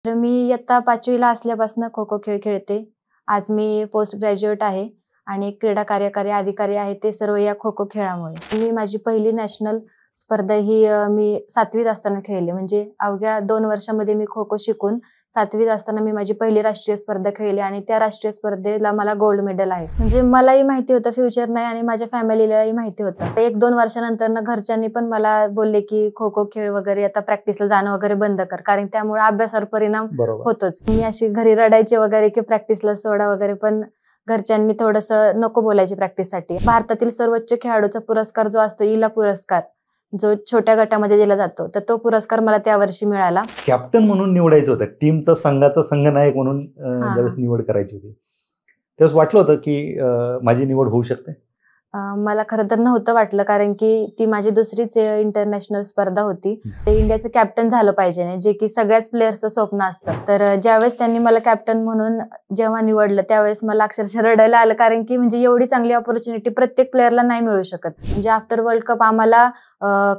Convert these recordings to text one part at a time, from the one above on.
तर मी इयत्ता 5वी ला असल्यापासून खो-खो खेळ खेळते. आज मी पोस्ट ग्रॅज्युएट आहे आणि क्रीडा कार्यकारी अधिकारी आहे, ते सर्व या खो-खो खेळामुळे. मी माझी पहिली नॅशनल स्पर्धा ही मी 7वीत असताना खेळली. म्हणजे अवघ्या 2 वर्षामध्ये मी खो-खो शिकून 7वीत असताना मी माझी पहिली राष्ट्रीय स्पर्धा खेळली आणि त्या राष्ट्रीय स्पर्धेला मला गोल्ड मेडल आहे. म्हणजे मलाही माहिती होतं फ्युचर नाही आणि माझ्या फॅमिलीलाही माहिती होतं. 1-2 वर्षानंतर घरच्यांनी पण मला बोलले, की खो-खो खेळ वगैरे आता प्रॅक्टिसला जाणं वगैरे बंद कर, कारण त्यामुळे अभ्यासावर परिणाम होतोच. मी अशी घरी रडायचे वगैरे, की प्रॅक्टिसला सोडा वगैरे, पण घरच्यांनी थोडंसं नको बोलायचे प्रॅक्टिससाठी. भारतातील सर्वोच्च खेळाडूचा पुरस्कार जो असतो, इला पुरस्कार, जो छोट्या गटामध्ये दिला जातो, तर तो पुरस्कार मला त्या वर्षी मिळाला. कॅप्टन म्हणून निवडायचं होतं, टीमचा संघाचा संघनायक म्हणून ज्यावेळेस निवड करायची होती, त्यावेळेस वाटलं होतं की माझी निवड होऊ शकते? मला खरं तर नव्हतं वाटलं, कारण की ती माझी दुसरीच इंटरनॅशनल स्पर्धा होती. इंडियाचं कॅप्टन झालं पाहिजे, जे की सगळ्याच प्लेयर्सचं स्वप्न असतं. तर ज्यावेळेस त्यांनी मला कॅप्टन म्हणून जेव्हा निवडलं, त्यावेळेस मला अक्षरशः रडायला आलं, कारण की म्हणजे एवढी चांगली ऑपॉर्च्युनिटी प्रत्येक प्लेयरला नाही मिळू शकत. म्हणजे आफ्टर वर्ल्ड कप आम्हाला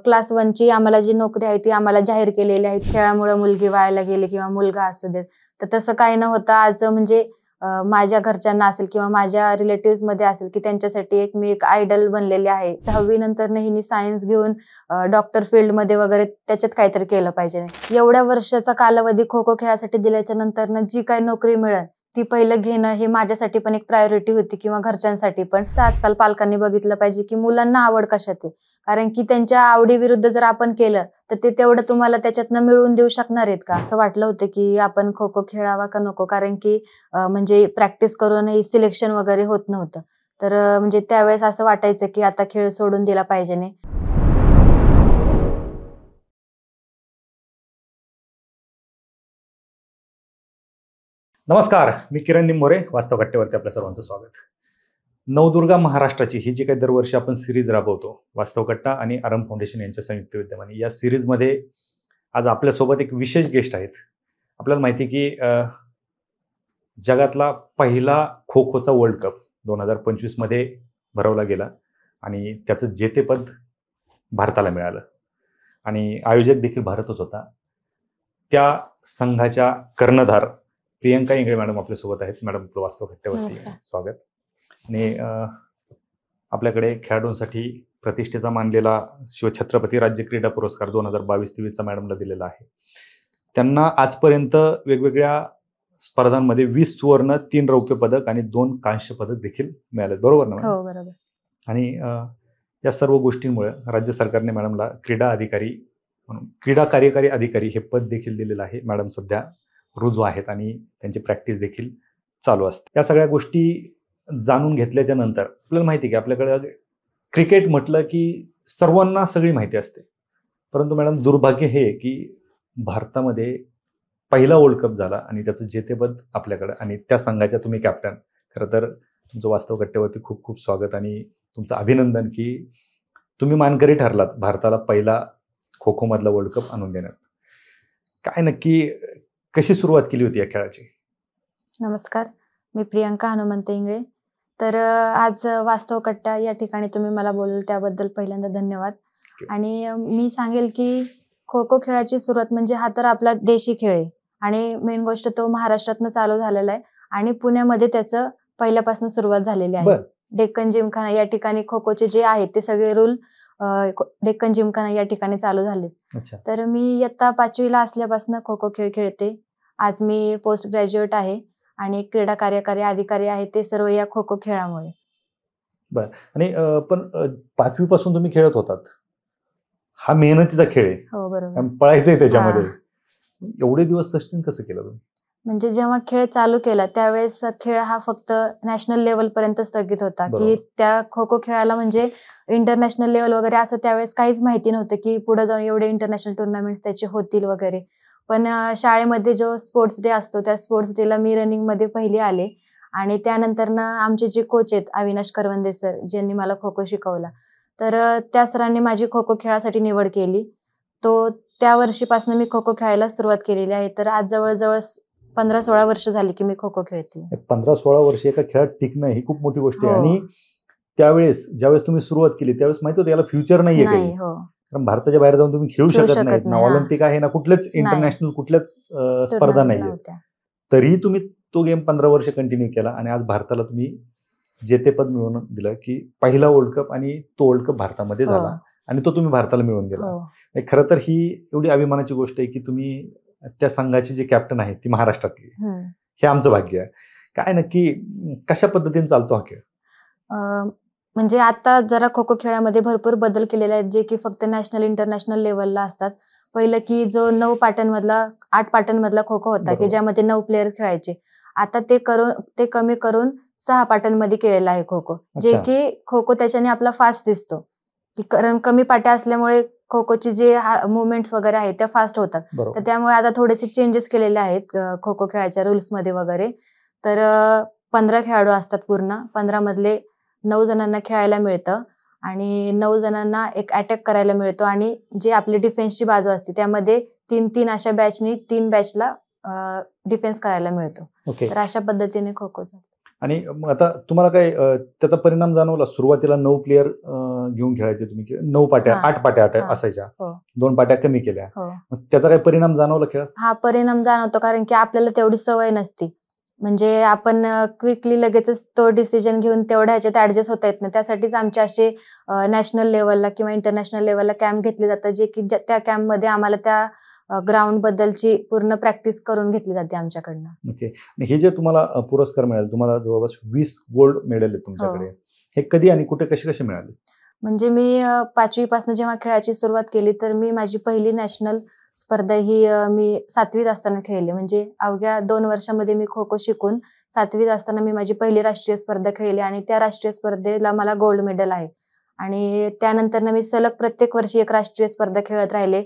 क्लास 1ची आम्हाला जी नोकरी आहे ती आम्हाला जाहीर केलेली आहे. खेळामुळे मुलगी वायाला गेली किंवा मुलगा असू देत, तर तसं काही न होता आज म्हणजे माझ्या घरच्यांना असेल किंवा माझ्या रिलेटिव्हमध्ये असेल, की त्यांच्यासाठी मी एक आयडल बनलेली आहे. 10वी नंतर हिने सायन्स घेऊन डॉक्टर फील्डमध्ये वगैरे त्याच्यात काहीतरी केलं पाहिजे. एवढ्या वर्षाचा कालावधी खो-खो खेळासाठी दिल्याच्या नंतर जी काही नोकरी मिळेल ती पहिलं घेणं हे माझ्यासाठी पण एक प्रायोरिटी होती किंवा घरच्यांसाठी पण. आजकाल पालकांनी बघितलं पाहिजे, की मुलांना आवड कशात आहे, कारण की त्यांच्या आवडीविरुद्ध जर आपण केलं तर ते तेवढं तुम्हाला त्याच्यातनं मिळवून देऊ शकणार आहेत का? असं वाटलं होतं, की आपण खो-खो खेळावा का नको, कारण की म्हणजे प्रॅक्टिस करूनही सिलेक्शन वगैरे होत नव्हतं. तर म्हणजे त्यावेळेस असं वाटायचं, की आता खेळ सोडून दिला पाहिजे नाही. नमस्कार, मी किरण निंबोरे, वास्तव कट्टेवरती आपल्या सर्वांचं स्वागत. नवदुर्गा महाराष्ट्राची ही जी काही दरवर्षी आपण सिरीज राबवतो, वास्तव कट्टा आणि आरंभ फाउंडेशन यांच्या संयुक्त विद्यमाने, या सिरीजमध्ये आज आपल्यासोबत एक विशेष गेस्ट आहेत. आपल्याला माहिती की जगातला पहिला खो खोचा वर्ल्ड कप 2025 मध्ये भरवला गेला आणि त्याचं जेतेपद भारताला मिळालं आणि आयोजक देखील भारतच होता. त्या संघाच्या कर्णधार प्रियंका इंगळे मॅडम आपल्यासोबत आहेत. मॅडम, आपलं वास्तव कट्ट्यावरती स्वागत. आणि आपल्याकडे खेळाडूंसाठी प्रतिष्ठेचा मानलेला शिवछत्रपती राज्य क्रीडा पुरस्कार 2022-23 मॅडमला दिलेला आहे. त्यांना आजपर्यंत वेगवेगळ्या स्पर्धांमध्ये 20 सुवर्ण, 3 रौप्य पदक आणि 2 कांस्य पदक देखील मिळाले, बरोबर ना? हो, बरोबर. आणि या सर्व गोष्टींमुळे राज्य सरकारने मॅडमला क्रीडा अधिकारी म्हणून क्रीडा कार्यकारी अधिकारी हे पद देखील दिलेलं आहे. मॅडम सध्या रुजू आहेत आणि त्यांची प्रॅक्टिस देखील चालू असते. या सगळ्या गोष्टी जाणून घेतल्याच्या नंतर आपल्याला माहिती आहे की आपल्याकडे क्रिकेट म्हटलं की सर्वांना सगळी माहिती असते, परंतु मॅडम दुर्भाग्य हे की भारतामध्ये पहिला वर्ल्ड कप झाला आणि त्याचं जेतेपद आपल्याकडं आणि त्या संघाच्या तुम्ही कॅप्टन. खरं तर तुमचं वास्तव कट्ट्यावरती खूप खूप स्वागत आणि तुमचं अभिनंदन की तुम्ही मानकरी ठरलात भारताला पहिला खो खो मधला वर्ल्ड कप आणून देण्यात. काय नक्की कशी सुरुवात केली होती या खेळाची? नमस्कार, मी प्रियंका हनुमंत इंगळे. तर आज वास्तव कट्टा या ठिकाणी तुम्ही मला बोलल त्याबद्दल पहिल्यांदा धन्यवाद. आणि मी सांगेल की खो खो खेळाची सुरुवात म्हणजे हा तर आपला देशी खेळ आहे आणि मेन गोष्ट तो महाराष्ट्रातनं चालू झालेला आहे आणि पुण्यामध्ये त्याचं पहिल्यापासून सुरुवात झालेली आहे. डेक्कन जिमखाना या ठिकाणी खो खोचे जे आहेत ते सगळे रूल डेक्कन जिमखाना या ठिकाणी चालू झाले. तर मी इयत्ता 5वीला असल्यापासून खो खो खेळ खेळते. आज मी पोस्ट ग्रॅज्युएट आहे आणि क्रीडा कार्यकारी अधिकारी आहे, ते सर्व या खो खो खेळामुळे. बर. आणि पण 5वी पासून तुम्ही खेळत होतात, हा मेहनतीचा खेळ आहे. हो, बरोबर. पळायचंय त्याच्यामध्ये. एवढे दिवस सस्टेन कसं केलं तुम्ही? म्हणजे जेव्हा खेळ चालू केला त्यावेळेस खेळ हा फक्त नॅशनल लेवल पर्यंत स्थगित होता, की त्या खो खो खेळाला म्हणजे इंटरनॅशनल लेवल वगैरे असं त्यावेळेस काहीच माहिती नव्हतं, की पुढे जाऊन एवढे इंटरनॅशनल टुर्नामेंट्स त्याचे होतील वगैरे. पण शाळेमध्ये जो स्पोर्ट्स डे असतो त्या स्पोर्ट्स डेला मी रनिंगमध्ये पहिली आले आणि त्यानंतर आमचे जे कोच आहेत अविनाश करवंदे सर, ज्यांनी मला खो खो शिकवला, तर त्या सरांनी माझी खो खो खेळासाठी निवड केली. त्या वर्षीपासून मी खो खो खेळायला सुरुवात केलेली आहे. तर आज जवळजवळ 15-16 वर्ष झाली की मी खो खो खेळते. 15-16 वर्ष एका खेळात टिकणं ही खूप मोठी गोष्ट आहे. आणि त्यावेळेस ज्यावेळेस तुम्ही सुरुवात केली त्यावेळेस माहिती होतं याला फ्युचर नाहीये काही. कारण भारताच्या बाहेर जाऊन तुम्ही खेळू खेळू शकत शकत नाहीत ना, नाही, हा. ऑलिम्पिक आहे ना, कुठलेच इंटरनॅशनल कुठल्याच स्पर्धा टुर्नामेंट नाहीये. नव्हत्या. तरीही तुम्ही तो गेम 15 वर्ष कंटिन्यू केला आणि आज भारताला तुम्ही जेतेपद मिळवून दिलं, की पहिला वर्ल्ड कप आणि तो वर्ल्ड कप भारतामध्ये हो. झाला आणि तो तुम्ही भारताला मिळवून दिला. हो. खरं तर ही एवढी अभिमानाची गोष्ट आहे की तुम्ही त्या संघाची जे कॅप्टन आहे ती महाराष्ट्रातली आहे. हम्म. हे आमचं भाग्य आहे. काय नक्की कशा पद्धतीने चालतो हा खेळ? म्हणजे आता जरा खो खो खेळामध्ये भरपूर बदल केलेले आहेत, जे की फक्त नॅशनल इंटरनॅशनल लेवलला असतात. पहिलं की जो 9 पाट्यांमधला 8 पाट्यांमधला खो खो होता, बरोबर. की ज्यामध्ये 9 प्लेयर खेळायचे. आता ते कमी करून 6 पाट्यांमध्ये केलेला आहे खो खो, जे अच्छा. की खो खो त्याच्याने आपला फास्ट दिसतो, की कारण कमी पाट्या असल्यामुळे खो खोची जे मुवमेंट्स वगैरे आहेत त्या फास्ट होतात. तर बरोबर. त्यामुळे आता थोडेसे चेंजेस केलेले आहेत खो खो खेळाच्या रूल्समध्ये वगैरे. तर 15 खेळाडू असतात पूर्ण. 15 मधले 9 जणांना खेळायला मिळतं आणि 9 जणांना एक अटॅक करायला मिळतो आणि जे आपली डिफेन्सची बाजू असते त्यामध्ये 3-3 अशा बॅचनी 3 बॅचला डिफेन्स करायला मिळतो. ओके. तर अशा पद्धतीने खो खो झालं. आणि मग आता तुम्हाला काय त्याचा परिणाम जाणवला? सुरुवातीला 9 प्लेयर घेऊन खेळायचे तुम्ही, 9 पाट्या, हा. 8 पाट्या हा. असायच्या, हो. 2 पाट्या कमी केल्या. हो. मग त्याचा काही परिणाम जाणवला खेळात? हा परिणाम जाणवतो, कारण की आपल्याला तेवढी सवय नसती. म्हणजे आपण क्विकली लगेचच तो डिसिजन घेऊन तेवढ्या ह्याच्यात ऍडजस्ट होता येत नाही. त्यासाठीच आमचे असे नॅशनल लेवलला किंवा इंटरनॅशनल लेवलला कॅम्प घेतले जातात, जे की त्या कॅम्पमध्ये आम्हाला त्या ग्राउंड बद्दलची पूर्ण प्रॅक्टिस करून घेतली जाते आमच्याकडनं. ओके. आणि हे जे तुम्हाला पुरस्कार मिळाले, तुम्हाला जवळपास 20 गोल्ड मेडल आहेत तुमच्याकडे. हो. हे कधी आणि कुठे कसे मिळाले? म्हणजे मी 5वी पासून जेव्हा खेळायची सुरुवात केली, तर मी माझी पहिली नॅशनल स्पर्धा ही मी 7वीत असताना खेळली. म्हणजे अवघ्या 2 वर्षामध्ये मी खो खो शिकून 7वीत असताना मी माझी पहिली राष्ट्रीय स्पर्धा खेळली आणि त्या राष्ट्रीय स्पर्धेला मला गोल्ड मेडल आहे. आणि त्यानंतर मी सलग प्रत्येक वर्षी एक राष्ट्रीय स्पर्धा खेळत राहिले,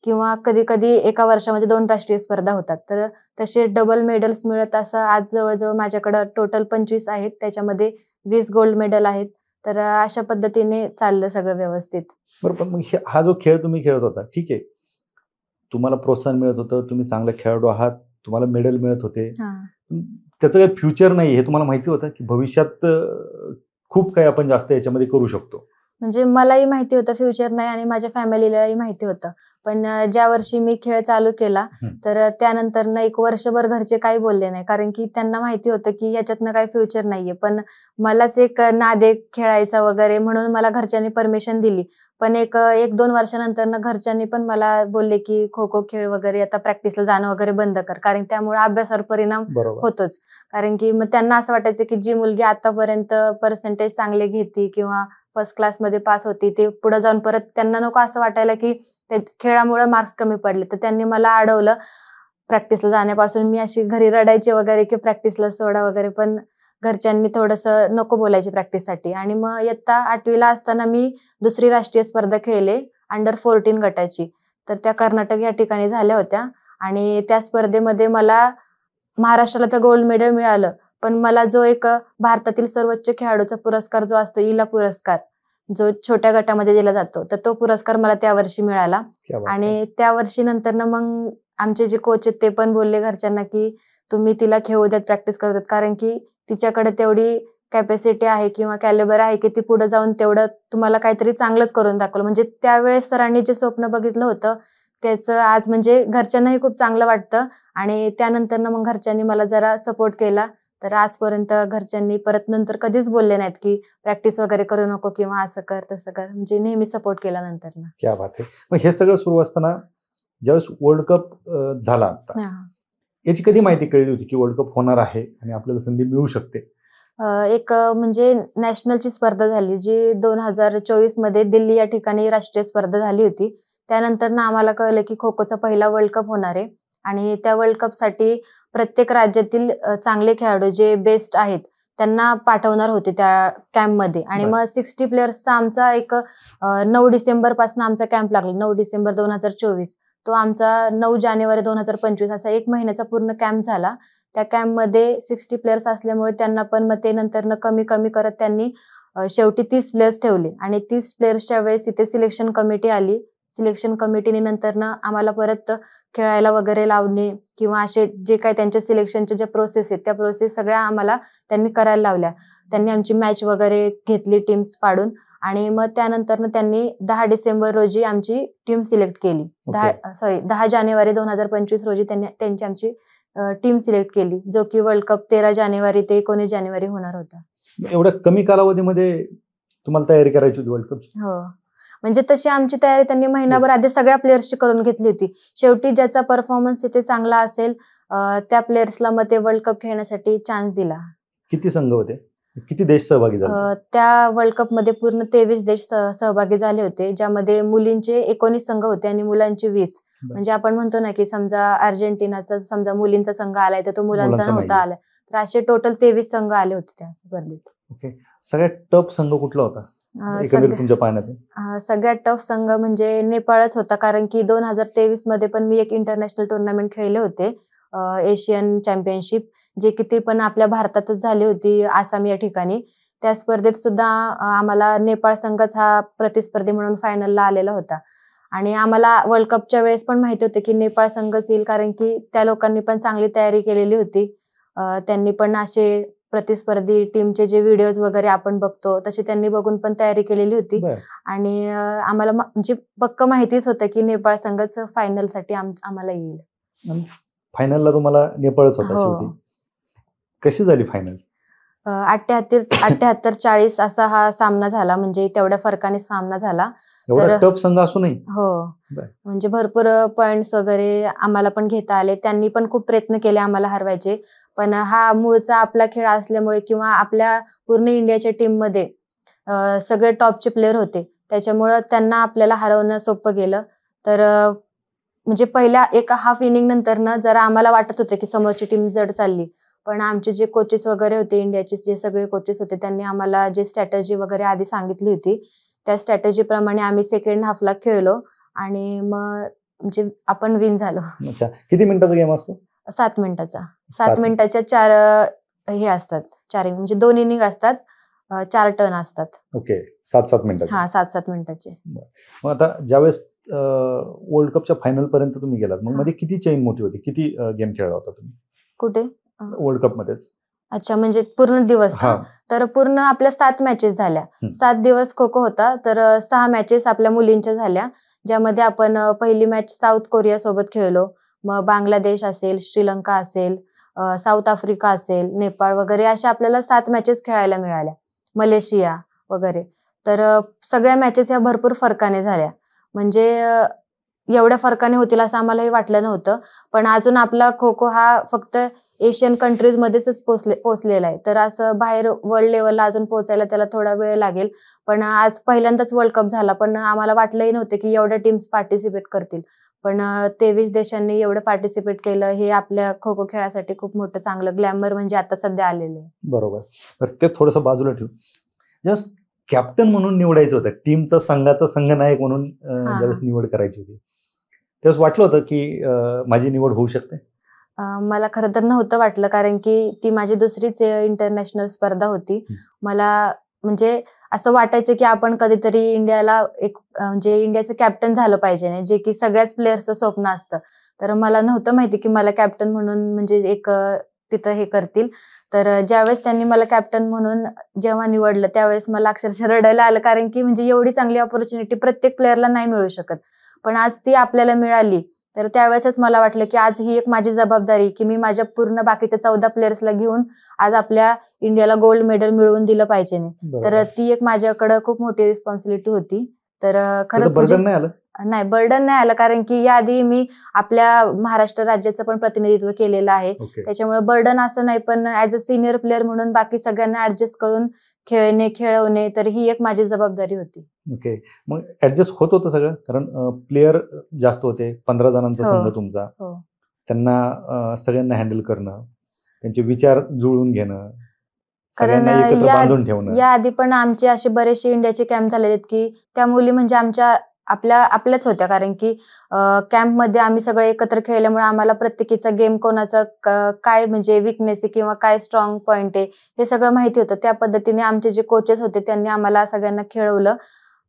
किंवा कधी कधी एका वर्षामध्ये 2 राष्ट्रीय स्पर्धा होतात. तर तसे डबल मेडल्स मिळत असं आज जवळजवळ माझ्याकडं टोटल 25 आहेत, त्याच्यामध्ये 20 गोल्ड मेडल आहेत. तर अशा पद्धतीने चाललं सगळं व्यवस्थित. बरोबर. मग हा जो खेळ तुम्ही खेळत होता, ठीक आहे, तुम्हाला प्रोत्साहन मिळत होतं, तुम्ही चांगले खेळाडू आहात, तुम्हाला मेडल मिळत होते. हा. त्याचं काही फ्युचर नाही हे तुम्हाला माहिती होतं, की भविष्यात खूप काही आपण जास्त याच्यामध्ये करू शकतो? म्हणजे मलाही माहिती होतं फ्युचर नाही आणि माझ्या फॅमिलीलाही माहिती होतं. पण ज्या वर्षी मी खेळ चालू केला, तर त्यानंतर एक वर्षभर घरचे काही बोलले नाही, कारण की त्यांना माहिती होतं की याच्यातनं काही फ्युचर नाहीये. पण मलाच एक नाद आहे खेळायचा वगैरे, म्हणून मला घरच्यांनी परमिशन दिली. पण 1-2 वर्षानंतर घरच्यांनी पण मला बोलले की खो खो खेळ वगैरे आता प्रॅक्टिसला जाणं वगैरे बंद कर, कारण त्यामुळे अभ्यासावर परिणाम बरोबर. होतोच. कारण की मग त्यांना असं वाटायचं की जी मुलगी आतापर्यंत पर्सेंटेज चांगले घेते किंवा फर्स्ट क्लासमध्ये पास होती, ते पुढे जाऊन परत त्यांना नको असं वाटायला की खेळामुळे मार्क्स कमी पडले. तर त्यांनी मला अडवलं प्रॅक्टिसला जाण्यापासून. मी अशी घरी रडायचे वगैरे की प्रॅक्टिसला सोडा वगैरे, पण घरच्यांनी थोडंसं नको बोलायचे प्रॅक्टिससाठी. आणि मग इयत्ता 8वीला असताना मी दुसरी राष्ट्रीय स्पर्धा खेळले, अंडर 14 गटाची. तर त्या कर्नाटक या ठिकाणी झाल्या होत्या आणि त्या स्पर्धेमध्ये मला महाराष्ट्राला तर गोल्ड मेडल मिळालं. पण मला जो एक भारतातील सर्वोच्च खेळाडूचा पुरस्कार जो असतो, इला पुरस्कार, जो छोट्या गटामध्ये दिला जातो, तर तो पुरस्कार मला त्या वर्षी मिळाला. आणि त्या वर्षी नंतर मग आमचे जे कोच आहेत ते पण बोलले घरच्यांना की तुम्ही तिला खेळू द्यात, प्रॅक्टिस करू द्यात, कारण की तिच्याकडे तेवढी कॅपॅसिटी आहे किंवा कॅलिबर आहे की ती पुढे जाऊन तेवढं तुम्हाला काहीतरी चांगलंच करून दाखवलं. म्हणजे त्यावेळेस सरांनी जे स्वप्न बघितलं होतं त्याचं आज म्हणजे घरच्यांनाही खूप चांगलं वाटतं. आणि त्यानंतर मग घरच्यांनी मला जरा सपोर्ट केला. तर आजपर्यंत घरच्यांनी परत नंतर कधीच बोलले नाहीत की प्रॅक्टिस वगैरे करू नको किंवा असं कर तसं कर, म्हणजे नेहमी सपोर्ट केला नंतर. क्या बात आहे. मग हे सगळं सुरू असताना ज्यावेळेस वर्ल्ड कप झाला आता, याची कधी माहिती कळली होती की वर्ल्ड कप होणार आहे आणि आपल्याला संधी मिळू शकते? एक म्हणजे नॅशनलची स्पर्धा झाली, जी 2024 मध्ये दिल्ली या ठिकाणी राष्ट्रीय स्पर्धा झाली होती. त्यानंतर आम्हाला कळलं की खो खोचा पहिला वर्ल्ड कप होणार आहे आणि त्या वर्ल्ड कपसाठी प्रत्येक राज्यातील चांगले खेळाडू जे बेस्ट आहेत त्यांना पाठवणार होते त्या कॅम्पमध्ये. आणि मग 60 प्लेयर्सचा आमचा 9 डिसेंबर पासून आमचा कॅम्प लागला. 9 डिसेंबर 2024 तो आमचा 9 जानेवारी 2025 असा 1 महिन्याचा पूर्ण कॅम्प झाला. त्या कॅम्पमध्ये 60 प्लेयर्स असल्यामुळे त्यांना पण मग ते नंतर कमी कमी करत त्यांनी शेवटी 30 प्लेयर्स ठेवले. आणि 30 प्लेयर्सच्या वेळेस इथे सिलेक्शन कमिटी आली सिलेक्शन कमिटीने नंतरनं आम्हाला परत खेळायला वगैरे लावणे किंवा असे जे काही त्यांच्या सिलेक्शनच्या ज्या प्रोसेस आहेत त्या प्रोसेस सगळ्या आम्हाला त्यांनी करायला लावल्या. त्यांनी आमची मॅच वगैरे घेतली टीम्स पाडून आणि मग त्यानंतरनं त्यांनी 10 डिसेंबर रोजी आमची टीम सिलेक्ट केली. 10 जानेवारी 2025 रोजी त्यांची आमची टीम सिलेक्ट केली, जो की वर्ल्ड कप 13 जानेवारी ते 19 जानेवारी होणार होता. एवढ्या कमी कालावधीमध्ये तुम्हाला तयारी करायची होती वर्ल्ड कपची? हो, म्हणजे तशी आमची तयारी त्यांनी महिनाभर आधी सगळ्या प्लेयर्सची करून घेतली होती. शेवटी ज्याचा परफॉर्मन्स ते चांगला असेल त्या प्लेयर्सला मग ते वर्ल्ड कप खेळण्यासाठी चान्स दिला. किती संघ होते, किती देश सहभागी झाले? त्या वर्ल्ड कप मध्ये पूर्ण 23 देश सहभागी झाले होते, ज्यामध्ये मुलींचे 19 संघ होते आणि मुलांचे 20. म्हणजे आपण म्हणतो ना की समजा अर्जेंटिनाचा समजा मुलींचा संघ आलाय तर तो मुलांचा नव्हता आलाय, तर असे टोटल 23 संघ आले होते त्या स्पर्धेत. ओके, सगळ्यात टफ संघ कुठला होता तुमच्या पाहण्यात? सगळ्यात टफ संघ म्हणजे नेपाळच होता, कारण की 2023 मध्ये पण मी एक इंटरनॅशनल टुर्नामेंट खेळले होते, एशियन चॅम्पियनशिप, जे किती पण आपल्या भारतातच झाली होती, आसाम या ठिकाणी. त्या स्पर्धेत सुद्धा आम्हाला नेपाळ संघच हा प्रतिस्पर्धी म्हणून फायनलला आलेला होता आणि आम्हाला वर्ल्ड कपच्या वेळेस पण माहिती होतं की नेपाळ संघच येईल, कारण की त्या लोकांनी पण चांगली तयारी केलेली होती. त्यांनी पण असे प्रतिस्पर्धी टीमचे जे व्हिडिओज वगैरे आपण बघतो तशी त्यांनी बघून पण तयारी केलेली होती आणि आम्हाला म्हणजे पक्क माहितीच होतं की नेपाळ संघच फायनलसाठी आम्हाला येईल. फायनलला तुम्हाला नेपाळच होता शेवटी. कशी झाली फायनल? 78-40 असा हा सामना झाला, म्हणजे तेवढ्या फरकाने सामना झाला. टफ संघ असूनही हो, म्हणजे भरपूर पॉइंट्स वगैरे आम्हाला पण घेता आले. त्यांनी पण खूप प्रयत्न केले आम्हाला हरवायचे, पण हा मूळचा आपला खेळ असल्यामुळे किंवा आपल्या पूर्ण इंडियाच्या टीम मध्ये सगळे टॉपचे प्लेयर होते, त्याच्यामुळं त्यांना आपल्याला हरवणं सोपं गेलं. तर म्हणजे पहिल्या एका हाफ इनिंग नंतर ना जरा आम्हाला वाटत होतं की समोरची टीम जड चालली, पण आमचे जे कोचेस वगैरे होते, इंडियाचे जे सगळे कोचेस होते, त्यांनी आम्हाला जे स्ट्रॅटेजी वगैरे आधी सांगितली होती त्या स्ट्रॅटेजी प्रमाणे आम्ही सेकंड हाफला खेळलो आणि मग म्हणजे आपण विन झालो. किती मिनिटाचा गेम असतो? 7 मिनिटाचा. 7 मिनिटाच्या 4 हे असतात, 4 म्हणजे 2 इनिंग असतात, 4 टर्न असतात. ओके, 7-7 मिनिटाचे. 7-7 मिनिटाचे. मग आता ज्यावेळेस वर्ल्ड कपच्या फायनल पर्यंत तुम्ही गेलात, मग मध्ये किती चेन मोठी होती, किती गेम खेळला होता तुम्ही? कुठे? वर्ल्ड कप मध्येच. अच्छा, म्हणजे पूर्ण दिवस का? तर पूर्ण आपल्या 7 मॅचेस झाल्या. 7 दिवस खो खो होता, तर 6 मॅचेस आपल्या मुलींच्या झाल्या, ज्यामध्ये आपण पहिली मॅच साऊथ कोरिया सोबत खेळलो, मग बांगलादेश असेल, श्रीलंका असेल, साऊथ आफ्रिका असेल, नेपाळ वगैरे अशा आपल्याला 7 मॅचेस खेळायला मिळाल्या, मलेशिया वगैरे. तर सगळ्या मॅचेस ह्या भरपूर फरकाने झाल्या, म्हणजे एवढ्या फरकाने होतील असं आम्हालाही वाटलं नव्हतं. पण अजून आपला खो खो हा फक्त एशियन कंट्रीज मध्येच पोहोचलेला आहे, तर असं बाहेर वर्ल्ड लेवलला अजून पोहोचायला त्याला थोडा वेळ लागेल. पण आज पहिल्यांदाच वर्ल्ड कप झाला, पण आम्हाला वाटलंही नव्हतं की एवढ्या टीम्स पार्टिसिपेट करतील, पण 23 देशांनी एवढं पार्टिसिपेट केलं, हे आपल्या खो खो खेळासाठी खूप मोठं चांगलं ग्लॅमर म्हणजे आता सध्या आलेलं आहे. बरोबर, तर ते थोडंसं बाजूला ठेवू. जस्ट कॅप्टन म्हणून निवडायचं होतं, टीमचा संघाचा संघनायक म्हणून ज्यावेळेस निवड करायची होती, त्यावेळेस वाटलं होतं की माझी निवड होऊ शकते? मला खरं तर नव्हतं वाटलं, कारण की ती माझी दुसरीच इंटरनॅशनल स्पर्धा होती. मला म्हणजे असं वाटायचं की आपण कधीतरी इंडियाला एक म्हणजे इंडियाचं कॅप्टन झालं पाहिजे, जे की सगळ्याच प्लेयर्सचं स्वप्न असतं. तर मला नव्हतं माहिती की मला कॅप्टन म्हणून म्हणजे एक तिथं हे करतील. तर ज्यावेळेस त्यांनी मला कॅप्टन म्हणून जेव्हा निवडलं त्यावेळेस मला अक्षरशः रडायला आलं, कारण की म्हणजे एवढी चांगली ऑपॉर्च्युनिटी प्रत्येक प्लेयरला नाही मिळू शकत, पण आज ती आपल्याला मिळाली. तर त्यावेळेसच मला वाटलं की आज ही एक माझी जबाबदारी की मी माझ्या पूर्ण बाकीच्या 14 प्लेयर्सला घेऊन आज आपल्या इंडियाला गोल्ड मेडल मिळवून दिलं पाहिजे. तर ती एक माझ्याकडे खूप मोठी रिस्पॉन्सिबिलिटी होती. तर खरंच म्हणजे नाही, बर्डन नाही आलं, कारण की याआधी मी आपल्या महाराष्ट्र राज्याचं पण प्रतिनिधित्व केलेलं आहे, त्याच्यामुळे बर्डन असं नाही, पण ऍज अ सिनियर प्लेअर म्हणून बाकी सगळ्यांना ऍडजस्ट करून खेळवणे, तर ही एक माझी जबाबदारी होती. ओके, मग ऍडजस्ट होत होतं सगळं, कारण प्लेयर जास्त होते, 15 जणांचा संघ तुमचा, त्यांना सगळ्यांना हँडल करणं, त्यांचे विचार जुळवून घेणं, सगळ्यांना एकत्र बांधून ठेवणं. याआधी पण आमचे असे बरेचसे इंडियाचे कॅम्प झालेले आहेत की त्या मुली म्हणजे आपल्याच होत्या, कारण की कॅम्पमध्ये आम्ही सगळे एकत्र खेळल्यामुळे आम्हाला प्रत्येकीचा गेम कोणाचा काय म्हणजे विकनेस आहे किंवा काय स्ट्रॉंग पॉईंट आहे हे सगळं माहिती होतं. त्या पद्धतीने आमचे जे कोचेस होते त्यांनी आम्हाला सगळ्यांना खेळवलं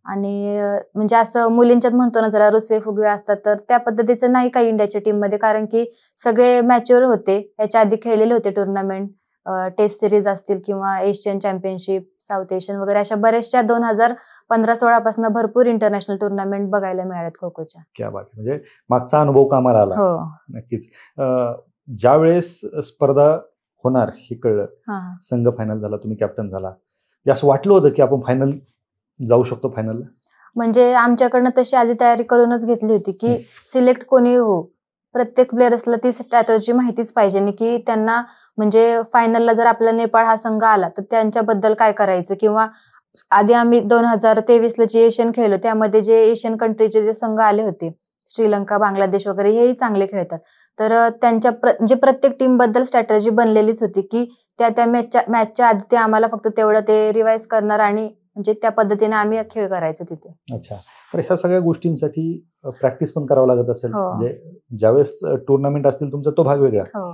आणि म्हणजे असं मुलींच्यात म्हणतो ना जरा रुसवे फुगवे असतात, तर त्या पद्धतीचं नाही काही इंडियाच्या टीममध्ये, कारण की सगळे मॅच्युअर होते. याच्या आधी खेळलेले होते टुर्नामेंट, टेस्ट सिरीज असतील किंवा एशियन चॅम्पियनशिप, साऊथ एशियन वगैरे अशा बऱ्याचशा 2015-16 पासून भरपूर इंटरनॅशनल टुर्नामेंट बघायला मिळाल्यात खो-खोच्या. क्या बात आहे. म्हणजे मागचा अनुभव कामाला आला. हो. नक्कीच. ज्यावेळेस स्पर्धा होणार हे कळलं, हां. संघ फायनल झाला, तुम्ही कॅप्टन झाला, असं वाटलं होतं की आपण फायनल जाऊ शकतो फायनलला? म्हणजे आमच्याकडनं तशी आधी तयारी करूनच घेतली होती, की सिलेक्ट कोणी हो, प्रत्येक प्लेयर्सला ती स्ट्रॅटेजी माहितीच पाहिजे आणि की त्यांना म्हणजे फायनलला जर आपला नेपाळ हा संघ आला तर त्यांच्याबद्दल काय करायचं, किंवा आधी आम्ही 2023ला जे एशियन खेळलो त्यामध्ये जे एशियन कंट्रीचे जे संघ आले होते, श्रीलंका, बांगलादेश वगैरे, हेही चांगले खेळतात. तर त्यांच्या म्हणजे प्रत्येक टीमबद्दल स्ट्रॅटेजी बनलेलीच होती, की त्या मॅचच्या आधी ते आम्हाला फक्त तेवढं ते रिवाइज करणार आणि म्हणजे त्या पद्धतीने आम्ही खेळ करायचो तिथे. अच्छा. तर ह्या सगळ्या गोष्टींसाठी प्रॅक्टिस पण करावं लागत असेल. हो. म्हणजे ज्यावेळेस टुर्नामेंट असतील तुमचा तो भाग वेगळा, हो.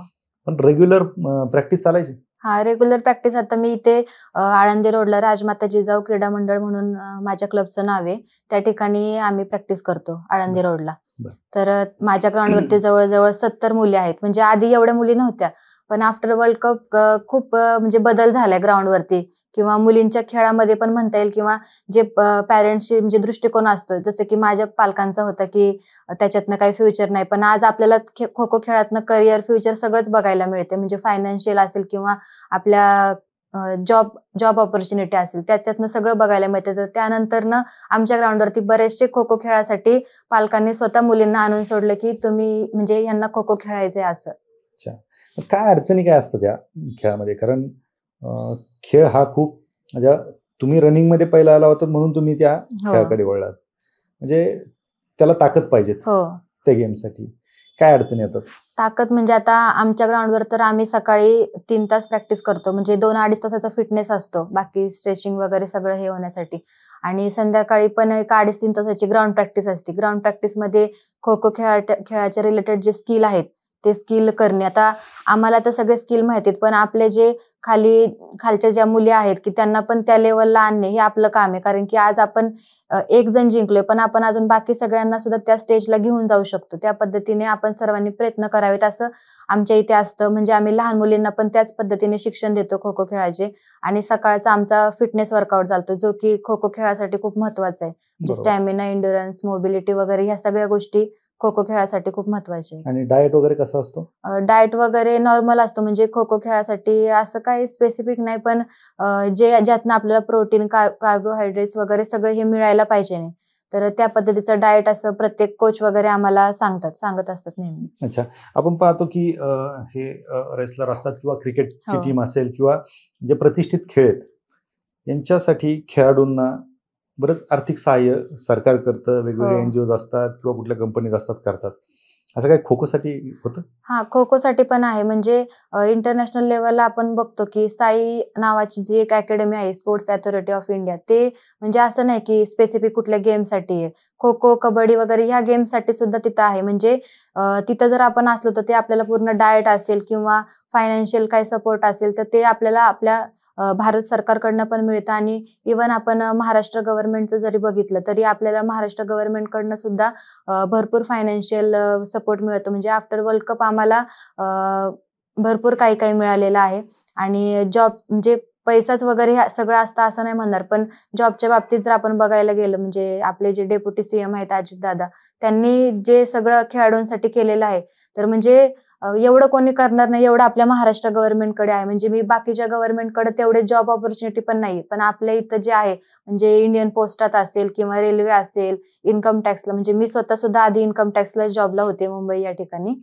पण रेग्युलर प्रॅक्टिस चालायची? हा, रेग्युलर प्रॅक्टिस आता मी इथे आळंदी रोडला राजमाता जिजाऊ क्रीडा मंडळ म्हणून माझ्या क्लबचं नाव आहे. त्या ठिकाणी आम्ही प्रॅक्टिस करतो आळंदी रोडला. तर माझ्या ग्राउंडवरती जवळजवळ 70 मुली आहेत. म्हणजे आधी एवढ्या मुली नव्हत्या, पण आफ्टर वर्ल्ड कप खूप म्हणजे बदल झालाय ग्राउंडवरती, किंवा मुलींच्या खेळामध्ये पण म्हणता येईल, किंवा जे पॅरेंट्सची म्हणजे दृष्टिकोन असतो, जसं की माझ्या पालकांचा होता की त्याच्यातनं काही फ्युचर नाही, पण आज आपल्याला खो खो खेळातनं करिअर, फ्युचर सगळंच बघायला मिळते. म्हणजे फायनान्शियल असेल किंवा आपल्या जॉब ऑपॉर्च्युनिटी असेल, त्याच्यातनं सगळं बघायला मिळतं. तर त्यानंतरनं आमच्या ग्राउंडवरती बरेचसे खो खो खेळासाठी पालकांनी स्वतः मुलींना आणून सोडलं, की तुम्ही म्हणजे यांना खो खो खेळायचंय असं. अच्छा. काय अडचणी काय असतात त्या खेळामध्ये? कारण खेळ हा खूप म्हणजे तुम्ही रनिंगमध्ये पहिला आला होता म्हणून तुम्ही त्या खेळाकडे वळलात. म्हणजे त्याला ताकद पाहिजेत त्या गेमसाठी. काय अडचणी येतात? ताकद म्हणजे आता आमच्या ग्राउंडवर तर आम्ही सकाळी 3 तास प्रॅक्टिस करतो, म्हणजे 2-2.5 तासाचा फिटनेस असतो, बाकी स्ट्रेचिंग वगैरे सगळं हे होण्यासाठी. आणि संध्याकाळी पण एक 2.5-3 तासाची ग्राउंड प्रॅक्टिस असते. ग्राउंड प्रॅक्टिसमध्ये खो खो खेळाच्या रिलेटेड जे स्किल आहेत ते स्किल करणे. आता आम्हाला तर सगळे स्किल माहिती आहेत, पण आपले जे खालच्या ज्या मुली आहेत की त्यांना पण त्या लेवलला आणणे हे आपलं काम आहे. कारण की आज आपण एक जण जिंकलोय, पण आपण अजून बाकी सगळ्यांना सुद्धा त्या स्टेजला घेऊन जाऊ शकतो. त्या पद्धतीने आपण सर्वांनी प्रयत्न करावेत असं आमच्या इथे असतं. म्हणजे आम्ही लहान मुलींना पण त्याच पद्धतीने शिक्षण देतो खो खो खेळाचे. आणि सकाळचा आमचा फिटनेस वर्कआउट चालतो, जो की खो खो खेळासाठी खूप महत्वाचा आहे. म्हणजे स्टॅमिना, एंड्युरन्स, मोबिलिटी वगैरे ह्या सगळ्या गोष्टी खो खो खेळासाठी खूप महत्वाचे. आणि डाएट वगैरे कसा असतो? डाएट वगैरे नॉर्मल असतो. म्हणजे खो खो खेळासाठी असं काही स्पेसिफिक नाही, पण ज्यातनं आपल्याला प्रोटीन, कार्बोहायड्रेट्स वगैरे सगळं हे मिळायला पाहिजे नाही. तर त्या पद्धतीचं डाएट असं प्रत्येक कोच वगैरे आम्हाला सांगत असतात नेहमी. अच्छा. आपण पाहतो की हे रेसलर असतात किंवा क्रिकेटची टीम असेल किंवा जे प्रतिष्ठित खेळ आहेत, यांच्यासाठी खेळाडूंना बरंच आर्थिक सहाय्य सरकार करतं, वेगवेगळे एनजीओज असतात किंवा कुठल्या कंपनीज असतात करतात. असं काही खो खोसाठी होतं? हा, खो खोसाठी पण आहे. म्हणजे इंटरनॅशनल लेवलला आपण बघतो की साई नावाची जी एक अकॅडमी आहे, स्पोर्ट्स अथॉरिटी ऑफ इंडिया, ते म्हणजे असं नाही की स्पेसिफिक कुठल्या गेमसाठी आहे. खो खो, कबड्डी वगैरे ह्या गेमसाठी सुद्धा तिथं आहे. म्हणजे तिथं जर आपण असलो तर ते आपल्याला पूर्ण डाएट असेल किंवा फायनान्शियल काही सपोर्ट असेल तर ते आपल्याला आपल्या भारत सरकारकडनं पण मिळतं. आणि इव्हन आपण महाराष्ट्र गव्हर्नमेंटचं जरी बघितलं तरी आपल्याला महाराष्ट्र गव्हर्नमेंटकडनं सुद्धा भरपूर फायनान्शियल सपोर्ट मिळतो. म्हणजे आफ्टर वर्ल्ड कप आम्हाला भरपूर काही काही मिळालेलं आहे. आणि जॉब म्हणजे पैसाच वगैरे सगळं असतं असं नाही म्हणणार, पण जॉबच्या बाबतीत जर आपण बघायला गेलं, म्हणजे आपले जे डेप्युटी सीएम आहेत अजितदादा, त्यांनी जे सगळं खेळाडूंसाठी केलेलं आहे, तर म्हणजे एवढं कोणी करणार नाही एवढं आपल्या महाराष्ट्र गव्हर्नमेंटकडे आहे. म्हणजे मी बाकीच्या गव्हर्नमेंटकडे तेवढे जॉब ऑपॉर्च्युनिटी पण नाही, पण आपल्या इथं जे आहे म्हणजे इंडियन पोस्टात असेल किंवा रेल्वे असेल, इन्कम टॅक्सला, म्हणजे मी स्वतः सुद्धा आधी इन्कम टॅक्सला जॉबला होते मुंबई या ठिकाणी.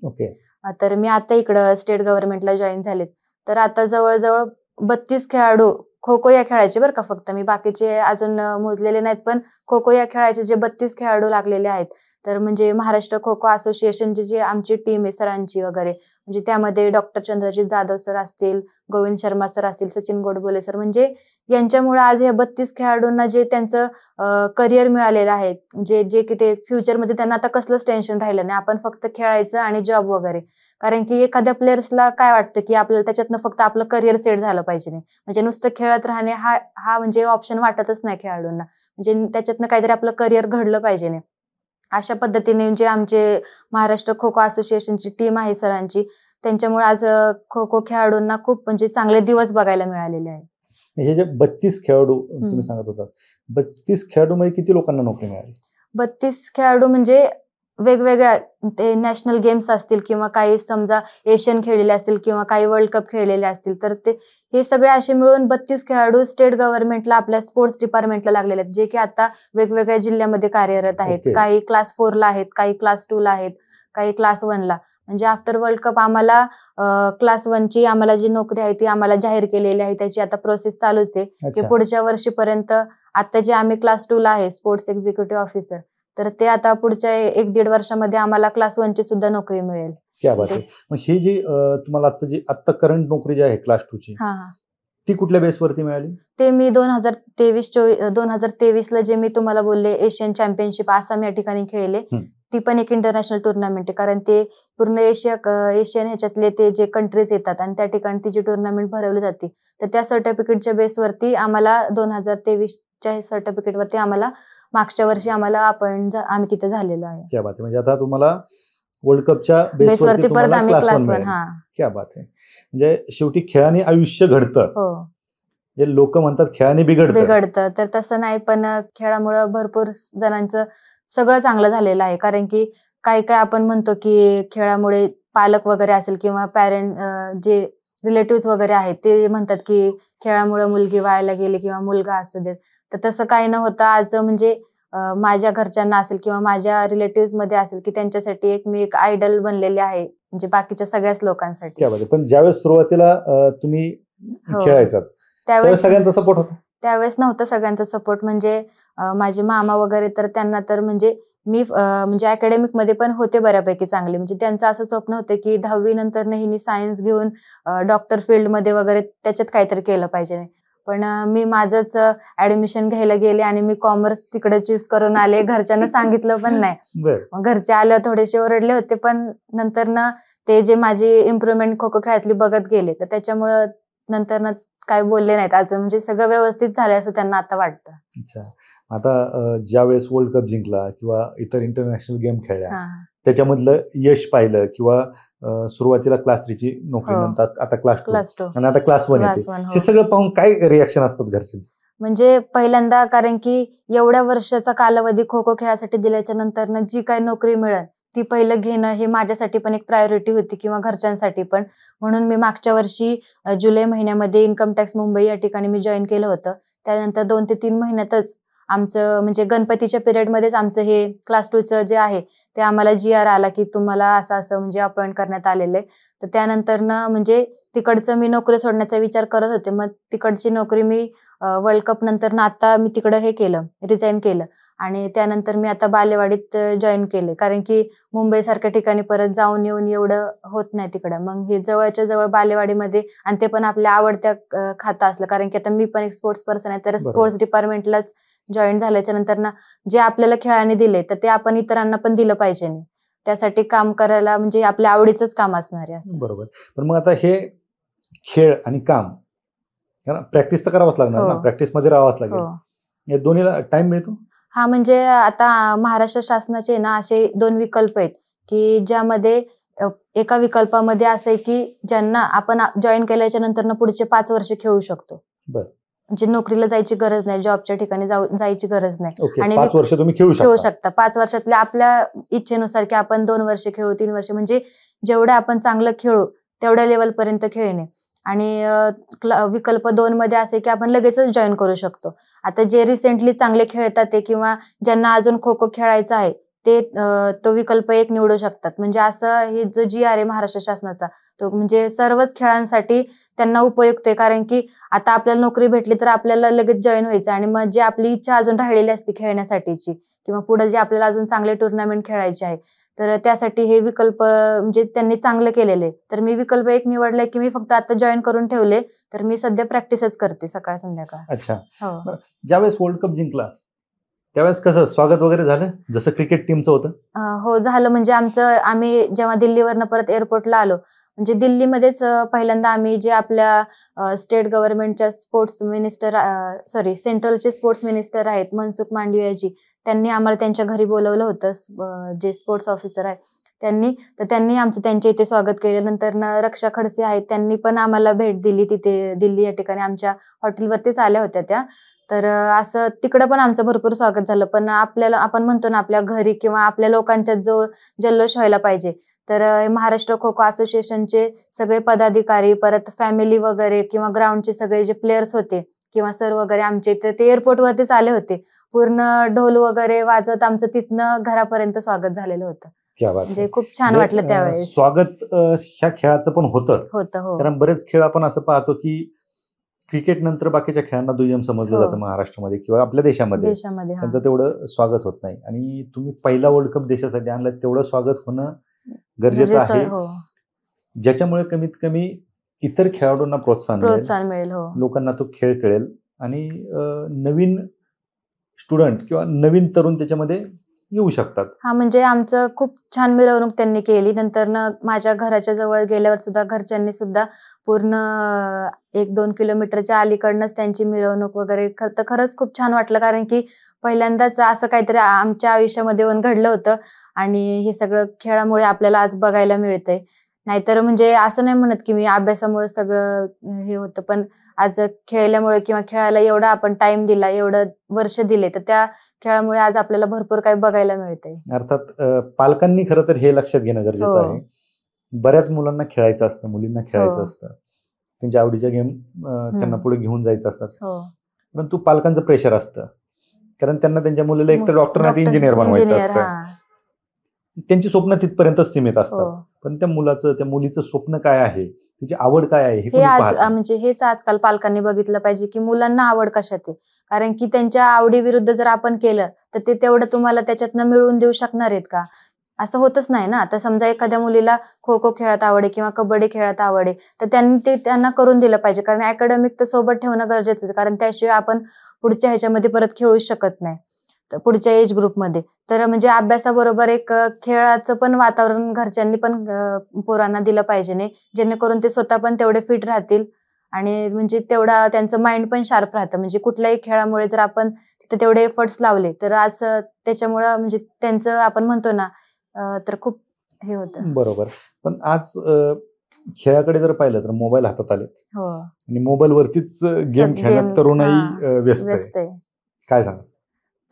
तर मी आता इकडं स्टेट गव्हर्नमेंटला जॉईन झाले. तर आता जवळजवळ 32 खेळाडू खो खो या खेळायचे बरं का, फक्त मी बाकीचे अजून मोजलेले नाहीत, पण खो खो या खेळायचे जे 32 खेळाडू लागलेले आहेत, तर म्हणजे महाराष्ट्र खो खो असोसिएशनची जी आमची टीम आहे सरांची वगैरे, म्हणजे त्यामध्ये डॉक्टर चंद्रजित जाधव सर असतील, गोविंद शर्मा सर असतील, सचिन गोडबोले सर, म्हणजे यांच्यामुळे आज या 32 खेळाडूंना जे त्यांचं करिअर मिळालेलं आहे, जे जे की ते फ्युचरमध्ये त्यांना आता कसलंच टेन्शन राहिलं नाही. आपण फक्त खेळायचं आणि जॉब वगैरे. कारण की एखाद्या प्लेयर्सला काय वाटतं की आपल्याला त्याच्यातनं फक्त आपलं करिअर सेट झालं पाहिजे नाही, म्हणजे नुसतं खेळत राहणे हा हा म्हणजे ऑप्शन वाटतच नाही खेळाडूंना, म्हणजे त्याच्यातनं काहीतरी आपलं करिअर घडलं पाहिजे नाही. अशा पद्धतीने जे आमचे महाराष्ट्र खो खो असोसिएशनची टीम आहे सरांची, त्यांच्यामुळे आज खो खो खेळाडूंना खूप म्हणजे चांगले दिवस बघायला मिळालेले आहेत. हे जे 32 खेळाडू तुम्ही सांगत होता, 32 खेळाडूमध्ये किती लोकांना नोकरी मिळाली? 32 खेळाडू म्हणजे वेगवेगळ्या, ते नॅशनल गेम्स असतील किंवा काही समजा एशियन खेळलेले असतील किंवा काही वर्ल्ड कप खेळलेले असतील, तर ते हे सगळे असे मिळून 32 खेळाडू स्टेट गव्हर्नमेंटला आपल्या स्पोर्ट्स डिपार्टमेंटला लागलेले आहेत, जे की आता वेगवेगळ्या जिल्ह्यामध्ये कार्यरत आहेत. Okay. काही क्लास 4 ला आहेत, काही क्लास 2 ला आहेत, काही क्लास 1 ला. म्हणजे आफ्टर वर्ल्ड कप आम्हाला क्लास 1 ची आम्हाला जी नोकरी आहे ती आम्हाला जाहीर केलेली आहे. त्याची आता प्रोसेस चालूच आहे की अच्छा. पुढच्या वर्षीपर्यंत. आता जे आम्ही क्लास 2 ला आहे स्पोर्ट्स एक्झिक्युटिव्ह ऑफिसर, तर ते आता पुढच्या 1-1.5 वर्षामध्ये आम्हाला क्लास 1 ची सुद्धा नोकरी मिळेल. क्या बात आहे. मग ही जी तुम्हाला आता करंट नोकरी जी आहे क्लास 2 ची, ती कुठल्या बेसवरती मिळाली? ते मी 2023 ला जे मी तुम्हाला बोलले एशियन चॅम्पियनशिप आसाम या ठिकाणी खेळले, ती पण एक इंटरनॅशनल टुर्नामेंट आहे. कारण ते पूर्ण एशियन ह्याच्यातले ते जे कंट्रीज येतात आणि त्या ठिकाणी ती जी टुर्नामेंट भरवली जाते, तर त्या सर्टिफिकेटच्या बेसवरती आम्हाला 2023च्या सर्टिफिकेटवरती आम्हाला मागच्या वर्षी आम्हाला आम्ही तिथे झालेलो आहे. क्या बात आहे. म्हणजे आता तुम्हाला वर्ल्ड कपच्या बेसवरती परत आम्ही क्लास 1. क्या बात आहे. म्हणजे शेवटी खेळाने आयुष्य घडतं. हो. जे लोक म्हणतात खेळाने बिघडतं, तर तसं नाही, पण खेळामुळे भरपूर जणांचं सगळं चांगलं झालेलं आहे. कारण की काही आपण म्हणतो की खेळामुळे पालक वगैरे असेल किंवा पॅरेंट जे रिलेटिव्ह वगैरे आहेत ते म्हणतात की खेळामुळे मुलगी वायाला गेली किंवा मुलगा असू देत, तर तसं काही न होता आज म्हणजे माझ्या घरच्यांना असेल किंवा माझ्या रिलेटिव्ह मध्ये असेल की त्यांच्यासाठी मी एक आयडल बनलेले आहे, म्हणजे बाकीच्या सगळ्याच लोकांसाठी. पण ज्यावेळेस सुरुवातीला तुम्ही खेळायचात त्यावेळेस सगळ्यांचा सपोर्ट होता? त्यावेळेस नव्हता सगळ्यांचा सपोर्ट. म्हणजे माझे मामा वगैरे, तर त्यांना तर म्हणजे मी म्हणजे अकॅडमिक मध्ये पण होते बऱ्यापैकी चांगले, म्हणजे त्यांचं असं स्वप्न होतं की 10वी नंतर नेहमी सायन्स घेऊन डॉक्टर फील्ड मध्ये वगैरे त्याच्यात काहीतरी केलं पाहिजे. पण मी माझंच ऍडमिशन घ्यायला गेले आणि मी कॉमर्स तिकडे चूज करून आले. घरच्यांना सांगितलं पण नाही. घरचे आलं थोडेसे ओरडले होते, पण नंतर ना ते जे माझी इम्प्रुव्हमेंट खो खो खेळातली बघत गेले, तर त्याच्यामुळं नंतर ना काय बोलले नाहीत अजून, म्हणजे सगळं व्यवस्थित झालंय असं त्यांना आता वाटतं. अच्छा. आता ज्या वेळेस वर्ल्ड कप जिंकला किंवा इतर इंटरनॅशनल गेम खेळल्या, त्याच्यामधलं यश पाहिलं किंवा सुरुवातीला क्लास 3 ची नोकरी, नंतर आता क्लास 2 आणि आता क्लास 1 येते, हे सगळं पाहून काय रिॲक्शन असतात घरच्यांची? म्हणजे पहिल्यांदा, कारण की एवढ्या वर्षाचा कालावधी खो खो खेळासाठी दिल्याच्या नंतर जी काही नोकरी मिळेल ती पहिलं घेणं हे माझ्यासाठी पण एक प्रायोरिटी होती किंवा घरच्यांसाठी पण. म्हणून मी मागच्या वर्षी जुलै महिन्यामध्ये इन्कम टॅक्स मुंबई या ठिकाणी मी जॉईन केलं होतं. त्यानंतर 2 ते 3 महिन्यातच आमचं म्हणजे गणपतीच्या पिरियडमध्येच आमचं हे क्लास 2चं जे आहे ते आम्हाला GR आला की तुम्हाला असं म्हणजे अपॉइंट करण्यात आलेलं आहे. तर त्यानंतर ना म्हणजे तिकडचं मी नोकरी सोडण्याचा विचार करत होते. मग तिकडची नोकरी मी वर्ल्ड कप नंतर ना आता मी तिकडं हे केलं, रिझाईन केलं आणि त्यानंतर मी आता बालेवाडीत जॉईन केले. कारण की मुंबईसारख्या ठिकाणी परत जाऊन येऊन एवढं होत नाही तिकडं. मग हे जवळच्या जवळ बालेवाडीमध्ये, आणि ते पण आपल्या आवडत्या खातं असलं, कारण की आता मी पण एक स्पोर्ट्स पर्सन आहे, तर स्पोर्ट्स डिपार्टमेंटलाच जॉईन झाल्याच्या नंतर ना जे आपल्याला खेळाने दिले तर ते आपण इतरांना पण दिलं पाहिजे. त्यासाठी काम करायला म्हणजे आपल्या आवडीचंच काम असणार आहे. बरोबर. पण मग आता हे खेळ आणि काम, प्रॅक्टिस तर करावंच लागणार ना, प्रॅक्टिस मध्ये राहावंच लागेल. या दोन्हीला टाइम मिळतो? म्हणजे आता महाराष्ट्र शासनाचे ना असे 2 विकल्प आहेत की ज्यामध्ये एका विकल्पामध्ये असं आहे की ज्यांना आपण जॉईन केल्याच्या नंतर ना पुढचे 5 वर्ष खेळू शकतो. म्हणजे नोकरीला जायची गरज नाही, जॉबच्या ठिकाणी जायची गरज नाही, आणि 5 वर्ष तुम्ही खेळू शकता. 5 वर्षातल्या आपल्या इच्छेनुसार की आपण 2 वर्ष खेळू, 3 वर्ष, म्हणजे जेवढं आपण चांगलं खेळू तेवढ्या लेवल पर्यंत खेळणे. आणि विकल्प 2 मध्ये असे की आपण लगेचच जॉईन करू शकतो. आता जे रिसेंटली चांगले खेळतात ते किंवा ज्यांना अजून खो खो खेळायचं आहे ते तो विकल्प एक निवडू शकतात. म्हणजे असं हे जो GR आहे महाराष्ट्र शासनाचा, तो म्हणजे सर्वच खेळांसाठी त्यांना उपयुक्त आहे. कारण की आता आपल्याला नोकरी भेटली तर आपल्याला लगेच जॉईन व्हायचं आणि मग जी आपली इच्छा अजून राहिलेली असते खेळण्यासाठीची किंवा पुढे जे आपल्याला अजून चांगले टुर्नामेंट खेळायचे आहे, तर त्यासाठी हे विकल्प म्हणजे त्यांनी चांगलं केलेलं आहे. तर मी विकल्प एक निवडलाय की मी फक्त आता जॉईन करून ठेवले, तर मी सध्या प्रॅक्टिसच करते सकाळ संध्याकाळ. अच्छा. हो. बरं, ज्यावेळेस वर्ल्ड कप जिंकला त्यावेळेस कसं स्वागत वगैरे झालं जसं क्रिकेट टीमचं होतं? हो, झालं. म्हणजे आम्ही जेव्हा दिल्लीवरनं परत एअरपोर्टला आलो, म्हणजे दिल्लीमध्येच पहिल्यांदा आम्ही जे आपल्या स्टेट गव्हर्नमेंटच्या सेंट्रलचे स्पोर्ट्स मिनिस्टर आहेत मनसुख मांडवियाजी, त्यांनी आम्हाला त्यांच्या घरी बोलवलं होतं. जे स्पोर्ट्स ऑफिसर आहेत त्यांनी आमचं त्यांच्या इथे स्वागत केलं. नंतर रक्षा खडसे आहेत, त्यांनी पण आम्हाला भेट दिली तिथे दिल्ली या ठिकाणी आमच्या हॉटेलवरतीच आल्या होत्या त्या. तर असं तिकडं पण आमचं भरपूर स्वागत झालं. पण आपण म्हणतो ना आपल्या घरी किंवा आपल्या लोकांच्यात जो जल्लोष व्हायला पाहिजे, तर महाराष्ट्र खो खो असोसिएशनचे सगळे पदाधिकारी, परत फॅमिली वगैरे किंवा ग्राउंडचे सगळे जे प्लेयर्स होते किंवा सर वगैरे आमचे इथे ते एअरपोर्टवरतीच आले होते. पूर्ण ढोल वगैरे वाजवत आमचं तिथनं घरापर्यंत स्वागत झालेलं होतं. क्या बात म्हणजे आहे. खूप छान म्हणजे वाटलं त्यावेळेस. स्वागत ह्या खेळाचं पण होतं. हो. कारण बरेच खेळ आपण असं पाहतो की क्रिकेट नंतर बाकीच्या खेळांना दुय्यम समजलं हो. जातं महाराष्ट्रामध्ये किंवा आपल्या देशामध्ये. देशामध्ये त्यांचं तेवढं स्वागत होत नाही आणि तुम्ही पहिला वर्ल्ड कप देशासाठी आणला, तेवढं स्वागत होणं गरजेचं आहे, हो. ज्याच्यामुळे कमीत कमी इतर खेळाडूंना प्रोत्साहन मिळेल. हो. लोकांना तो खेळ कळेल आणि नवीन स्टुडंट किंवा नवीन तरुण त्याच्यामध्ये येऊ शकतात. म्हणजे आमचं खूप छान मिरवणूक त्यांनी केली. नंतरनं माझ्या घराच्या जवळ गेल्यावर सुद्धा घरच्यांनी सुद्धा पूर्ण 1-2 किलोमीटरच्या अलीकडनंच त्यांची मिरवणूक वगैरे खरंच खूप छान वाटलं. कारण की पहिल्यांदाच असं काहीतरी आमच्या आयुष्यामध्ये येऊन घडलं होतं आणि हे सगळं खेळामुळे आपल्याला आज बघायला मिळतंय. नाहीतर म्हणजे असं नाही म्हणत की मी अभ्यासामुळे सगळं हे होतं, पण आज खेळल्यामुळे किंवा खेळायला एवढा आपण टाइम दिला, एवढं वर्ष दिले, तर त्या खेळामुळे आज आपल्याला भरपूर काही बघायला मिळतंय. अर्थात पालकांनी खरं तर हे लक्षात घेणं गरजेचं आहे. बऱ्याच मुलांना खेळायचं असतं, मुलींना खेळायचं असतं, त्यांच्या आवडीच्या गेम त्यांना पुढे घेऊन जायचं असतात. परंतु पालकांचं प्रेशर असतं, कारण त्यांना त्यांच्या मुलीला एक तर डॉक्टर नाही इंजिनियर बनवायचं असतं. त्यांची स्वप्न तिथपर्यंतच सीमित असतात. पण त्या मुलीचं स्वप्न काय आहे, तिची आवड काय आहे, हेच आजकाल पालकांनी बघितलं पाहिजे की मुलांना आवड कशात आहे. कारण की त्यांच्या आवडीविरुद्ध जर आपण केलं तर ते तेवढं तुम्हाला त्याच्यातनं मिळवून देऊ शकणार आहेत का? असं होतच नाही ना. आता समजा एखाद्या मुलीला खो खो खेळात आवड आहे किंवा कबड्डी खेळात आवड आहे, तर त्यांना करून दिलं पाहिजे. कारण अकॅडमिक तर सोबत ठेवणं गरजेचं आहे. कारण त्याशिवाय आपण पुढच्या ह्याच्यामध्ये परत खेळू शकत नाही, पुढच्या एज ग्रुपमध्ये. तर म्हणजे अभ्यासाबरोबर एक खेळाचं पण वातावरण घरच्यांनी पण पोरांना दिलं पाहिजे नाही, जेणेकरून ते स्वतः पण तेवढे फिट राहतील आणि म्हणजे तेवढा त्यांचं माइंड पण शार्प राहतं. म्हणजे कुठल्याही खेळामुळे जर आपण तिथे तेवढे एफर्ट्स लावले तर असं त्याच्यामुळं म्हणजे त्यांचं आपण म्हणतो ना तर खूप हे होतं. बरोबर. पण आज खेळाकडे जर पाहिलं तर मोबाईल हातात आले आणि मोबाईलवरतीच गेम खेळण्यात तरुणाई व्यस्त आहे. काय सांगा?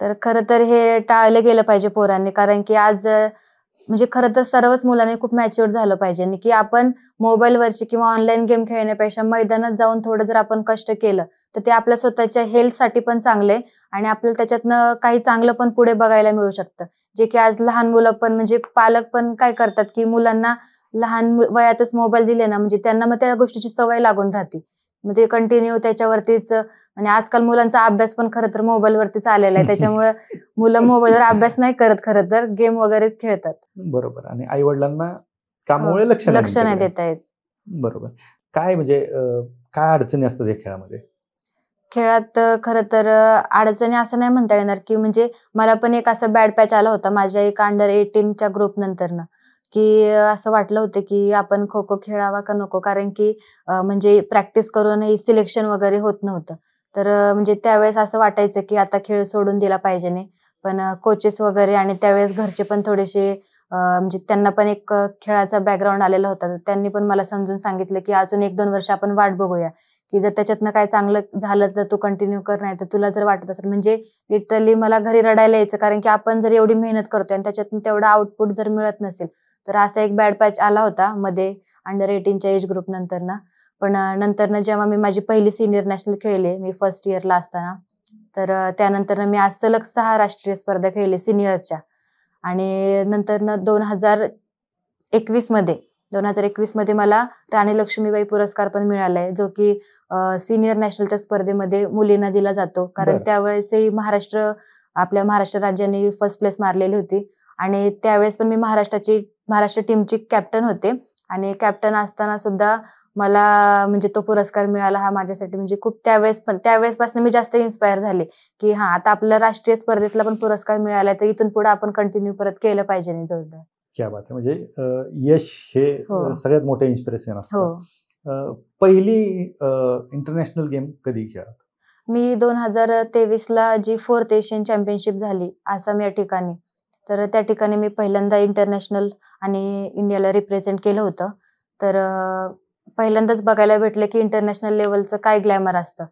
तर खरं तर हे टाळलं गेलं पाहिजे पोरांनी. कारण की आज म्हणजे खरं तर सर्वच मुलांनी खूप मॅच्युअर झालं पाहिजे आणि की आपण मोबाईलवरची किंवा ऑनलाईन गेम खेळण्यापेक्षा मैदानात जाऊन थोडं जर आपण कष्ट केलं तर ते आपल्या स्वतःच्या हेल्थसाठी पण चांगले आणि आपल्याला त्याच्यातनं काही चांगलं पण पुढे बघायला मिळू शकतं. जे की आज लहान मुलं पण म्हणजे पालक पण काय करतात की मुलांना लहान वयातच मोबाईल दिले ना, म्हणजे त्यांना मग त्या गोष्टीची सवय लागून राहते. मग ते कंटिन्यू त्याच्यावरतीच आणि आजकाल मुलांचा अभ्यास पण खरं तर मोबाईलवरतीच आलेला आहे. त्याच्यामुळे मुलं मोबाईलवर अभ्यास नाही करत, खरं तर गेम वगैरेच खेळतात. बरोबर. आणि आई वडिलांना कामामुळे लक्ष नाही देता येत. बरोबर. काय म्हणजे काय अडचणी असतात या खेळामध्ये? खेळात खरं तर अडचणी असं नाही म्हणता येणार की म्हणजे मला पण एक असा बॅड पॅच आला होता माझ्या एक अंडर 18च्या ग्रुप नंतरनं, की असं वाटलं होतं की आपण खो खो खेळावा का नको. कारण की म्हणजे प्रॅक्टिस करूनही सिलेक्शन वगैरे होत नव्हतं. तर म्हणजे त्यावेळेस असं वाटायचं की आता खेळ सोडून दिला पाहिजे नाही. पण कोचेस वगैरे आणि त्यावेळेस घरचे पण थोडेसे म्हणजे त्यांना पण एक खेळाचा बॅकग्राऊंड आलेला होता. तर त्यांनी पण मला समजून सांगितलं की अजून 1-2 वर्ष आपण वाट बघूया, की जर त्याच्यातनं काय चांगलं झालं तर तू कंटिन्यू कर, नाही तर तुला जर वाटत असेल. म्हणजे लिटरली मला घरी रडायला यायचं. कारण की आपण जर एवढी मेहनत करतोय आणि त्याच्यातून तेवढा आउटपुट जर मिळत नसेल, तर असा एक बॅड पॅच आला होता मध्ये अंडर 18च्या एज ग्रुप नंतरनं. पण नंतरनं जेव्हा मी माझी पहिली सिनियर नॅशनल खेळले, मी फर्स्ट इयरला असताना, तर त्यानंतर मी आज सलग 6 राष्ट्रीय स्पर्धा खेळले सिनियरच्या. आणि नंतर 2021 मध्ये मला राणी लक्ष्मीबाई पुरस्कार पण मिळालाय, जो की सिनियर नॅशनलच्या स्पर्धेमध्ये मुलींना दिला जातो. कारण बरं. त्यावेळेसही आपल्या महाराष्ट्र राज्याने फर्स्ट प्लेस मारलेली होती आणि त्यावेळेस पण मी महाराष्ट्र टीमची कॅप्टन होते आणि कॅप्टन असताना सुद्धा मला म्हणजे तो पुरस्कार मिळाला हा माझ्यासाठी म्हणजे खूप त्यावेळेसपासून मी जास्त इन्स्पायर झाले, की हा आता आपल्या राष्ट्रीय स्पर्धेतला पण पुरस्कार मिळाला तर इथून पुढे आपण कंटिन्यू परत केलं पाहिजे नाही जोरदार. क्या बात आहे. म्हणजे यश हे हो. सगळ्यात मोठं इन्स्पिरेशन हो. असतं. पहिली इंटरनॅशनल गेम कधी खेळात? मी 2023ला जी 4th एशियन चॅम्पियनशिप झाली आसाम या ठिकाणी, तर त्या ठिकाणी मी पहिल्यांदा इंटरनॅशनल आणि इंडियाला रिप्रेझेंट केलं होतं. तर पहिल्यांदाच बघायला भेटलं की इंटरनॅशनल लेवलचं काय ग्लॅमर असतं.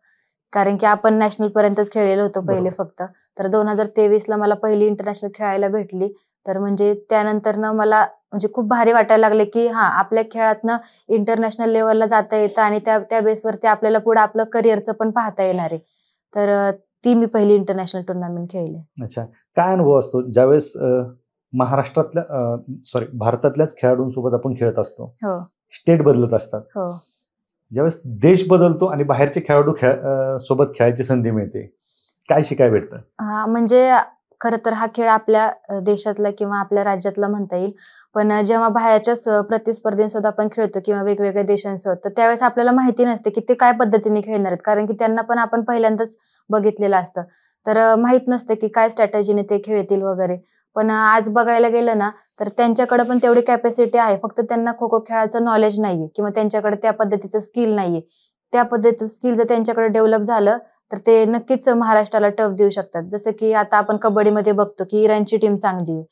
कारण की आपण नॅशनल पर्यंतच खेळलेलो होतो पहिले बरोबर. फक्त. तर 2023ला मला पहिली इंटरनॅशनल खेळायला भेटली. तर म्हणजे त्यानंतरनं मला म्हणजे खूप भारी वाटायला लागले, की हां, आपल्या खेळातनं इंटरनॅशनल लेव्हलला जाता येतं आणि त्या बेसवरती आपल्याला पुढे आपलं करिअरचं पण पाहता येणार आहे. तर ती मी पहिली इंटरनॅशनल टुर्नामेंट खेळली. अच्छा. काय अनुभव असतो ज्यावेळेस भारतातल्याच खेळाडूंसोबत आपण खेळत असतो. हो, स्टेट बदलत असतात. हो. ज्यावेळेस देश बदलतो आणि बाहेरचे खेळाडू सोबत खेळायची संधी मिळते, काय शिकायला भेटतं? म्हणजे खरं तर हा खेळ आपल्या देशातला किंवा आपल्या राज्यातला म्हणता येईल. पण जेव्हा बाहेरच्याच प्रतिस्पर्धींसोबत आपण खेळतो किंवा वेगवेगळ्या देशांसोबत, तर त्यावेळेस आपल्याला माहिती नसते की ते काय पद्धतीने खेळणार आहेत. कारण की त्यांना पण आपण पहिल्यांदाच बघितलेलं असतं. तर माहीत नसतं की काय स्ट्रॅटेजीने ते खेळतील वगैरे. पण आज बघायला गेलं ना, तर त्यांच्याकडे पण तेवढी कॅपॅसिटी आहे. फक्त त्यांना खो-खो खेळाचं नॉलेज नाहीये किंवा त्यांच्याकडे त्या पद्धतीचं स्किल नाहीये. त्या पद्धतीचं स्किल जर त्यांच्याकडे डेव्हलप झालं, तर ते नक्कीच महाराष्ट्राला टफ देऊ शकतात. जसं की आता आपण कबड्डीमध्ये बघतो की इराणची टीम चांगली आहे.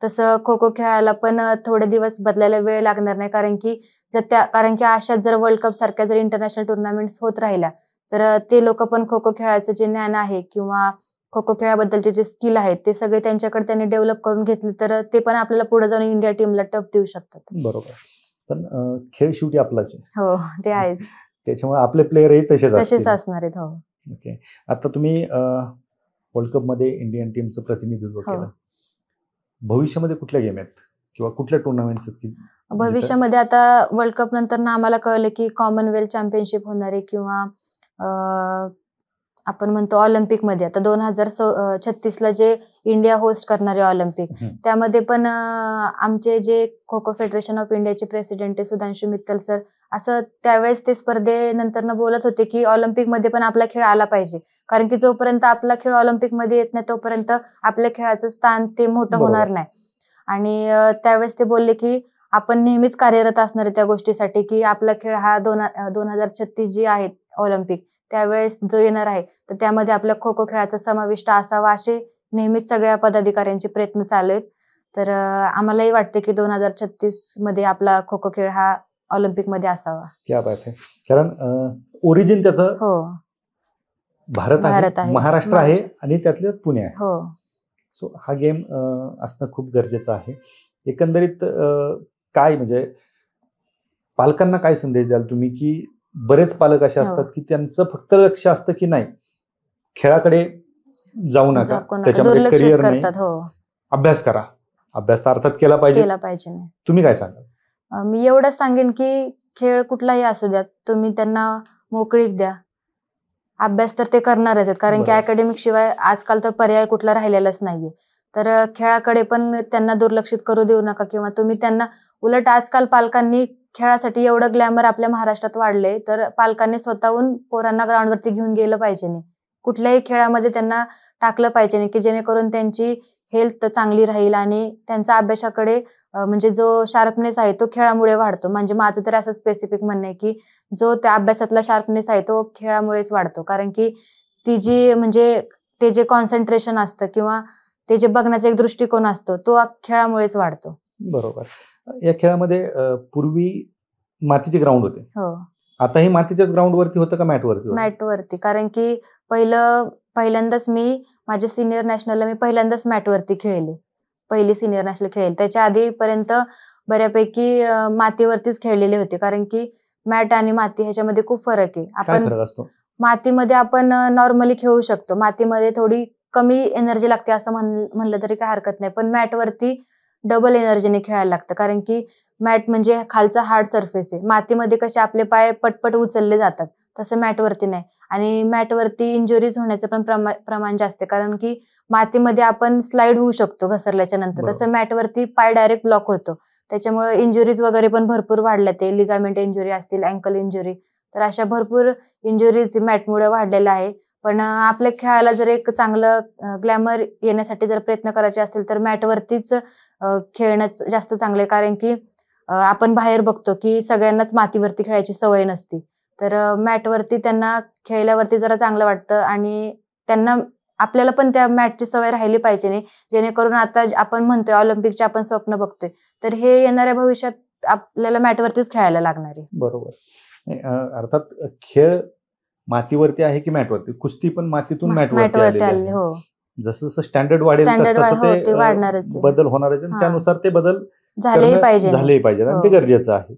तसं खो-खो खेळायला पण थोडे दिवस बदलायला वेळ लागणार नाही. कारण की अशाच जर वर्ल्ड कप सारख्या जर इंटरनॅशनल टुर्नामेंट्स होत राहिल्या, तर ते लोकं पण खो-खो खेळाचं जे ज्ञान आहे किंवा खो-खो खेळाबद्दलचे जे स्किल आहेत, ते सगळे त्यांच्याकडे त्यांनी डेव्हलप करून घेतले, तर ते पण आपल्याला पुढे जाऊन इंडिया टीमला टफ देऊ शकतात. बरोबर. पण खेळ शेवटी आपलाच आहे. हो, ते आहेच. त्याच्यामुळे आपले प्लेयरही तसेच तसेच असतील. असणार आहेत. हो. ओके. आता तुम्ही वर्ल्ड कपमध्ये इंडियन टीमचं प्रतिनिधित्व हो. केलं. भविष्यामध्ये कुठल्या गेम आहेत किंवा कुठल्या टुर्नामेंट्स आहेत की भविष्यामध्ये आता वर्ल्ड कप नंतर आम्हाला कळलं की कॉमनवेल्थ चॅम्पियनशिप होणार आहे किंवा आपण म्हणतो ऑलिम्पिकमध्ये आता 2036ला जे इंडिया होस्ट करणार आहे ऑलिम्पिक, त्यामध्ये पण आमचे जे खो-खो फेडरेशन ऑफ इंडियाचे प्रेसिडेंट आहे सुधांशू मित्तल सर, असं त्यावेळेस ते स्पर्धेनंतर बोलत होते की ऑलिम्पिकमध्ये पण आपला खेळ आला पाहिजे. कारण की जोपर्यंत आपला खेळ ऑलिम्पिकमध्ये येत नाही तोपर्यंत आपल्या खेळाचं स्थान ते मोठं बरोबर. होणार नाही. आणि त्यावेळेस ते बोलले की आपण नेहमीच कार्यरत असणार आहे त्या गोष्टीसाठी की आपला खेळ हा 2036 जी आहे ऑलिम्पिक त्यावेळेस जो येणार आहे, तर त्यामध्ये आपल्या खो-खो खेळाचा समाविष्ट असावा असे नेहमीच सगळ्या पदाधिकाऱ्यांचे प्रयत्न चालू आहेत. तर आम्हालाही वाटते की 2036 मध्ये आपला खो-खो खेळ हा ऑलिम्पिकमध्ये असावा. क्या बात आहे. कारण ओरिजिन त्याचं हो, भारत आहे, महाराष्ट्र आहे आणि त्यातलं पुणे आहे. हो. सो हा गेम असणं खूप गरजेचं आहे. एकंदरीत काय म्हणजे पालकांना काय संदेश द्याल तुम्ही, की बरेच पालक असे असतात की त्यांचं फक्त लक्ष असतं की नाही खेळाकडे जाऊ नका, त्याच्यामध्ये दुर्लक्षित करिअर नाही, करतात. हो, अभ्यास करा. अभ्यास तर अर्थात केला पाहिजे. नाही. तुम्ही काय सांगाल? मी एवढंच सांगेन की खेळ कुठलाही असू द्या, तुम्ही त्यांना मोकळीक द्या. अभ्यास तर ते करणारच आहेत कारण की बरोबर. अकॅडमिक शिवाय आजकाल तर पर्याय कुठला राहिलेलाच नाहीये. तर खेळाकडे पण त्यांना दुर्लक्षित करू देऊ नका किंवा तुम्ही त्यांना उलट आजकाल पालकांनी खेळासाठी एवढं ग्लॅमर आपल्या महाराष्ट्रात वाढलंय, तर पालकांनी स्वतःहून पोरांना ग्राउंडवरती घेऊन गेलं पाहिजे नाही. कुठल्याही खेळामध्ये त्यांना टाकलं पाहिजे नाही की जेणेकरून त्यांची हेल्थ चांगली राहील आणि त्यांचा अभ्यासाकडे म्हणजे जो शार्पनेस आहे तो खेळामुळे वाढतो. म्हणजे माझं तर असं स्पेसिफिक म्हणणं आहे की जो त्या अभ्यासातला शार्पनेस आहे तो खेळामुळेच वाढतो. कारण की ती जी म्हणजे ते जे कॉन्सन्ट्रेशन असतं किंवा ते जे बघण्याचा एक दृष्टिकोन असतो तो खेळामुळेच वाढतो. बरोबर. या खेळामध्ये पूर्वी मातीचे ग्राउंड होते. हो, आता हे मातीच्याच ग्राउंडवरती होतं का मॅटवरती? मॅटवरती. कारण की पहिल्यांदाच माझे सिनियर नॅशनलला मी पहिल्यांदाच मॅटवरती खेळले. पहिली सिनियर नॅशनल खेळले. त्याच्या आधीपर्यंत बऱ्यापैकी मातीवरतीच खेळलेले होते. कारण की मॅट आणि माती ह्याच्यामध्ये खूप फरक आहे. काय फरक असतो? मातीमध्ये आपण नॉर्मली खेळू शकतो. मातीमध्ये थोडी कमी एनर्जी लागते असं म्हणलं तरी काय हरकत नाही, पण मॅटवरती डबल एनर्जीने खेळायला लागतं, कारण की मॅट म्हणजे खालचा हार्ड सरफेस आहे. मातीमध्ये कसे आपले पाय पटपट उचलले जातात, तसं मॅटवरती नाही. आणि मॅटवरती इंजुरीज होण्याचं पण प्रमाण जास्त आहे, कारण की मातीमध्ये आपण स्लाइड होऊ शकतो घसरल्याच्या नंतर, बरोबर. तसं मॅटवरती पाय डायरेक्ट ब्लॉक होतो. त्याच्यामुळे इंजुरीज वगैरे पण भरपूर वाढल्या, ते लिगामेंट इंजुरी असतील, अँकल इंजुरी, तर अशा भरपूर इंजुरीज मॅटमुळे वाढलेल्या आहे. पण आपल्या खेळाला जर एक चांगलं ग्लॅमर येण्यासाठी जर प्रयत्न करायचे असतील तर मॅटवरतीच खेळणं जास्त चांगलं आहे, कारण की आपण बाहेर बघतो की सगळ्यांनाच मातीवरती खेळायची सवय नसते, तर मॅटवरती त्यांना खेळल्यावरती जरा चांगलं वाटतं आणि त्यांना आपल्याला पण त्या मॅटची सवय राहिली पाहिजे नाही, जेणेकरून आता आपण म्हणतोय ऑलिम्पिकचे आपण स्वप्न बघतोय, तर हे येणाऱ्या भविष्यात आपल्याला मॅटवरतीच खेळायला लागणार आहे. बरोबर. अर्थात खेळ मातीवरती आहे की मॅटवरती, कुस्ती पण मातीतून मॅटवरती आलेली आहे. हो, जसं जसं स्टँडर्ड वाढेल तसं हो, ते ते वाढणारच आहे. बदल होणारच आहे, त्यानुसार ते बदल झालेही पाहिजे. झालेही पाहिजेत आणि हो. ते गरजेचं आहे.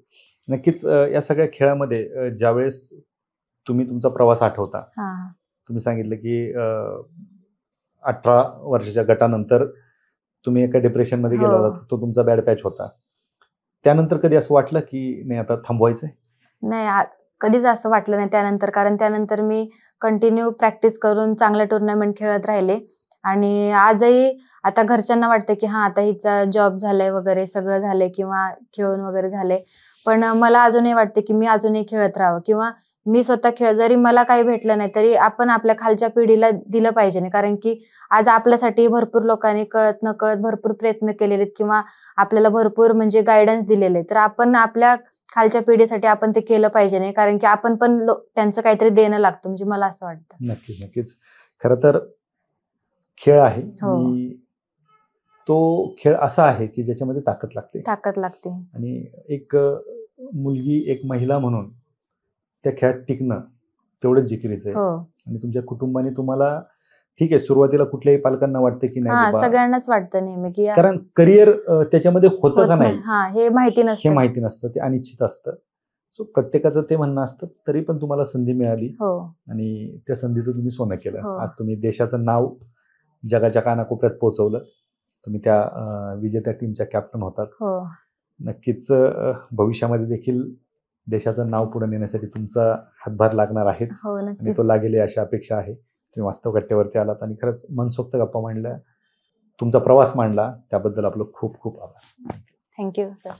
नक्कीच या सगळ्या खेळामध्ये ज्यावेळेस तुम्ही तुमचा प्रवास आठवता, तुम्ही सांगितलं की 18 वर्षाच्या गटानंतर तुम्ही एका डिप्रेशनमध्ये गेला होता, तो तुमचा बॅड पॅच होता. त्यानंतर कधी असं वाटलं की नाही आता थांबवायचंय? नाही, कधीच असं वाटलं नाही त्यानंतर, कारण त्यानंतर मी कंटिन्यू प्रॅक्टिस करून चांगल्या टुर्नामेंट खेळत राहिले आणि आजही आता घरच्यांना वाटतं की आता हिचा जॉब झालाय वगैरे, सगळं झालंय किंवा खेळून वगैरे झालंय, पण मला अजूनही वाटते की मी अजूनही खेळत राहावं किंवा मी स्वतः जरी मला काही भेटलं नाही तरी आपण आपल्या खालच्या पिढीला दिलं पाहिजे नाही, कारण की आज आपल्यासाठी भरपूर लोकांनी कळत नकळत भरपूर प्रयत्न केलेले किंवा आपल्याला भरपूर म्हणजे गायडन्स दिलेले, तर आपण आपल्या खालच्या पिढीसाठी आपण ते केलं पाहिजे नाही, कारण की आपण पण त्यांचं काहीतरी देणं लागतं, म्हणजे मला असं वाटतं. नक्कीच नक्कीच. खरं तर खेळ आहे आणि तो खेळ असा आहे की ज्याच्यामध्ये ताकद लागते आणि एक मुलगी, एक महिला म्हणून त्या खेळात टिकणं तेवढंच जिकिरीचं आहे. आणि तुमच्या कुटुंबाने तुम्हाला, ठीक आहे, सुरुवातीला कुठल्याही पालकांना वाटतं की नाही बाबा, सगळ्यांनाच वाटतं नेहमी की कारण करिअर त्याच्यामध्ये होतं का नाही हे माहिती नसतं, ते अनिश्चित असतं. सो प्रत्येकाचं ते म्हणणं असतं, तरी पण तुम्हाला संधी मिळाली आणि त्या संधीचं तुम्ही सोनं केलं. आज तुम्ही देशाचं नाव जगाच्या कानाकोपऱ्यात पोहोचवलं. तुम्ही त्या विजेत्या टीमच्या कॅप्टन होतात. नक्कीच भविष्यामध्ये देखील देशाचं नाव पुढे नेण्यासाठी तुमचा हातभार लागणार आहेच आणि तो लागेल अशी अपेक्षा आहे. तुम्ही वास्तव कट्ट्यावरती आलात आणि खरंच मनसोक्त गप्पा मांडल्या, तुमचा प्रवास मांडला, त्याबद्दल आपलं खूप खूप आभार. Thank you sir.